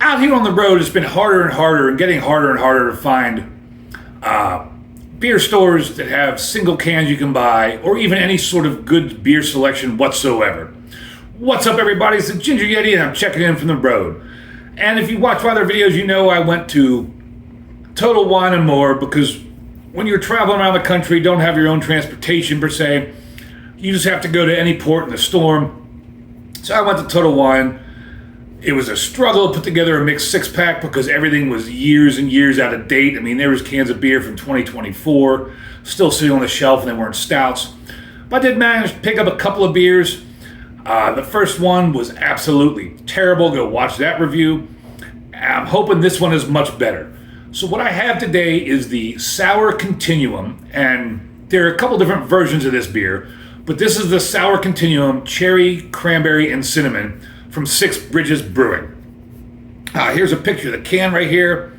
out here on the road, it's been harder and harder and getting harder and harder to find beer stores that have single cans you can buy, or even any sort of good beer selection whatsoever. What's up, everybody? It's the Ginger Yeti, and I'm checking in from the road. And if you watch my other videos, you know I went to Total Wine and More, because when you're traveling around the country, don't have your own transportation per se, you just have to go to any port in the storm. So I went to Total Wine. It was a struggle to put together a mixed six-pack because everything was years and years out of date. I mean, there was cans of beer from 2024 still sitting on the shelf, and they weren't stouts. But I did manage to pick up a couple of beers. The first one was absolutely terrible. Go watch that review. I'm hoping this one is much better. So what I have today is the Sour Continuum, and there are a couple different versions of this beer, but this is the Sour Continuum Cherry Cranberry and Cinnamon from Six Bridges Brewing. Here's a picture of the can right here.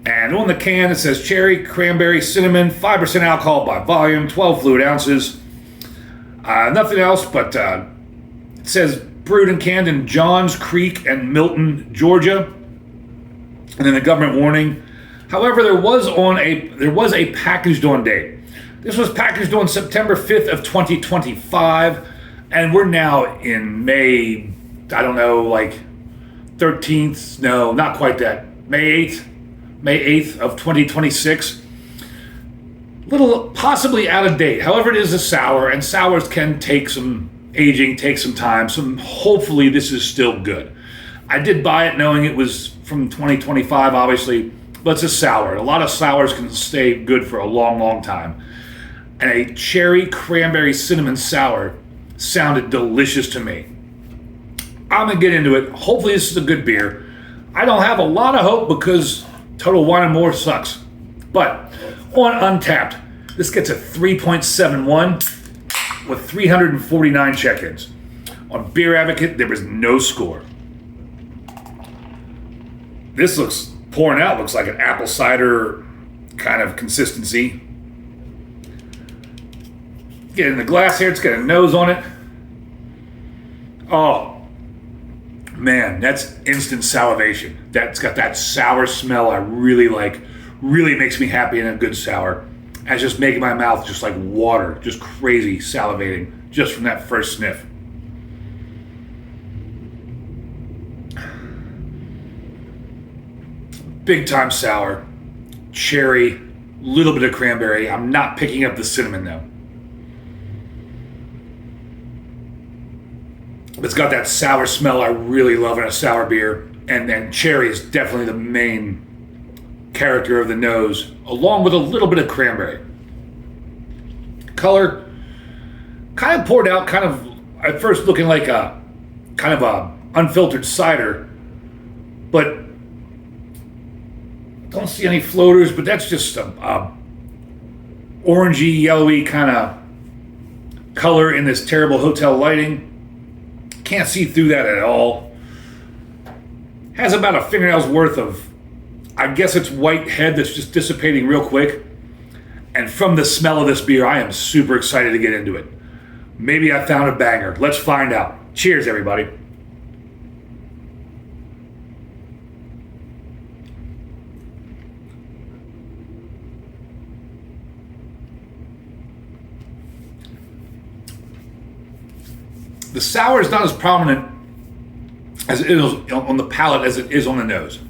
And on the can it says Cherry, Cranberry, Cinnamon, 5% alcohol by volume, 12 fluid ounces. Nothing else, but it says brewed and canned in Johns Creek and Milton, Georgia. And then the government warning. However, there was a packaged on date. This was packaged on September 5th of 2025, and we're now in May, I don't know, like 13th, no, not quite that, May 8th of 2026. Little possibly out of date. However, it is a sour, and sours can take some aging, take some time, so hopefully this is still good. I did buy it knowing it was from 2025, obviously, but it's a sour. A lot of sours can stay good for a long, long time. And a cherry cranberry cinnamon sour sounded delicious to me. I'm gonna get into it. Hopefully this is a good beer. I don't have a lot of hope because Total Wine and More sucks. But on Untapped, this gets a 3.71 with 349 check-ins. On Beer Advocate, there was no score. This pouring out looks like an apple cider kind of consistency. Get in the glass here, it's got a nose on it. Oh, man, that's instant salivation. That's got that sour smell I really like. Really makes me happy in a good sour. It's just making my mouth just like water, just crazy salivating, just from that first sniff. Big time sour, cherry, little bit of cranberry. I'm not picking up the cinnamon though. It's got that sour smell I really love in a sour beer, and then cherry is definitely the main character of the nose, along with a little bit of cranberry. Color, kind of poured out, kind of at first looking like a kind of a unfiltered cider, but don't see any floaters, but that's just a orangey, yellowy kind of color in this terrible hotel lighting. Can't see through that at all. Has about a fingernail's worth of, I guess it's white head that's just dissipating real quick. And from the smell of this beer, I am super excited to get into it. Maybe I found a banger. Let's find out. Cheers, everybody. The sour is not as prominent as it is on the palate as it is on the nose.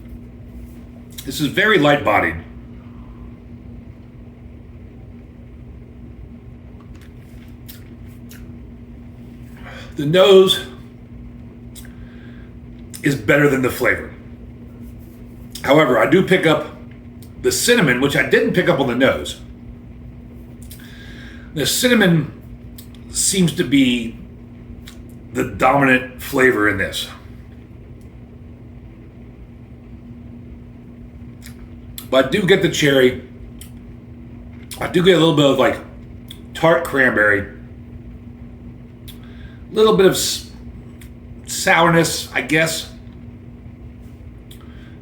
This is very light bodied. The nose is better than the flavor. However, I do pick up the cinnamon, which I didn't pick up on the nose. The cinnamon seems to be the dominant flavor in this. But I do get the cherry. I do get a little bit of like tart cranberry. A little bit of sourness, I guess.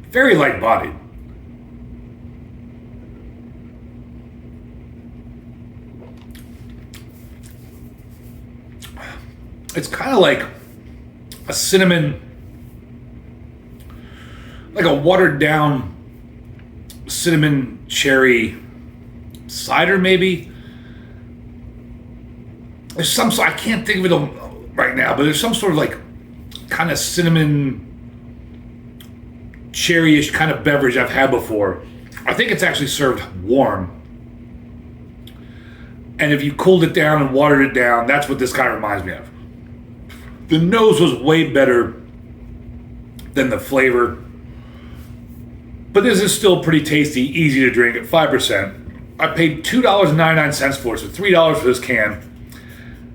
Very light bodied. It's kind of like a cinnamon like a watered down cinnamon cherry cider, maybe. There's some, I can't think of it right now, but there's some sort of like kind of cinnamon cherry-ish kind of beverage I've had before. I think it's actually served warm. And if you cooled it down and watered it down, that's what this kind of reminds me of. The nose was way better than the flavor. But this is still pretty tasty, easy to drink at 5%. I paid $2.99 for it, so $3 for this can.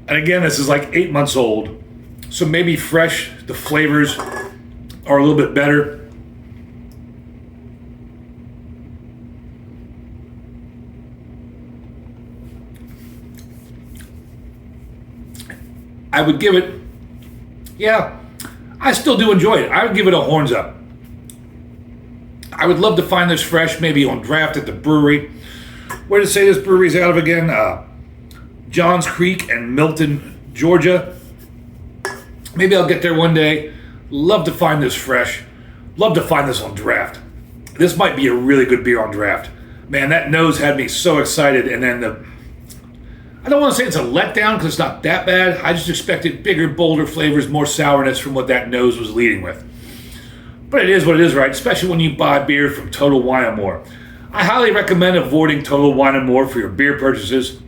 And again, this is like 8 months old. So maybe fresh, the flavors are a little bit better. I would give it, yeah, I still do enjoy it. I would give it a horns up. I would love to find this fresh, maybe on draft at the brewery. Where to say this brewery's out of again? Johns Creek and Milton, Georgia. Maybe I'll get there one day. Love to find this fresh. Love to find this on draft. This might be a really good beer on draft. Man, that nose had me so excited. And then I don't want to say it's a letdown because it's not that bad. I just expected bigger, bolder flavors, more sourness from what that nose was leading with. But it is what it is, right? Especially when you buy beer from Total Wine & More. I highly recommend avoiding Total Wine & More for your beer purchases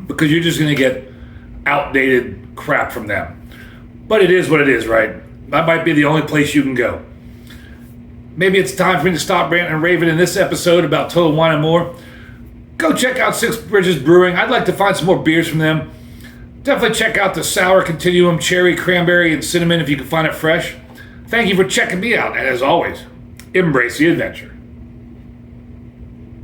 because you're just going to get outdated crap from them. But it is what it is, right? That might be the only place you can go. Maybe it's time for me to stop ranting and raving in this episode about Total Wine & More. Go check out Six Bridges Brewing. I'd like to find some more beers from them. Definitely check out the sour Continuum Cherry Cranberry and Cinnamon if you can find it fresh. Thank you for checking me out, and as always, embrace the adventure.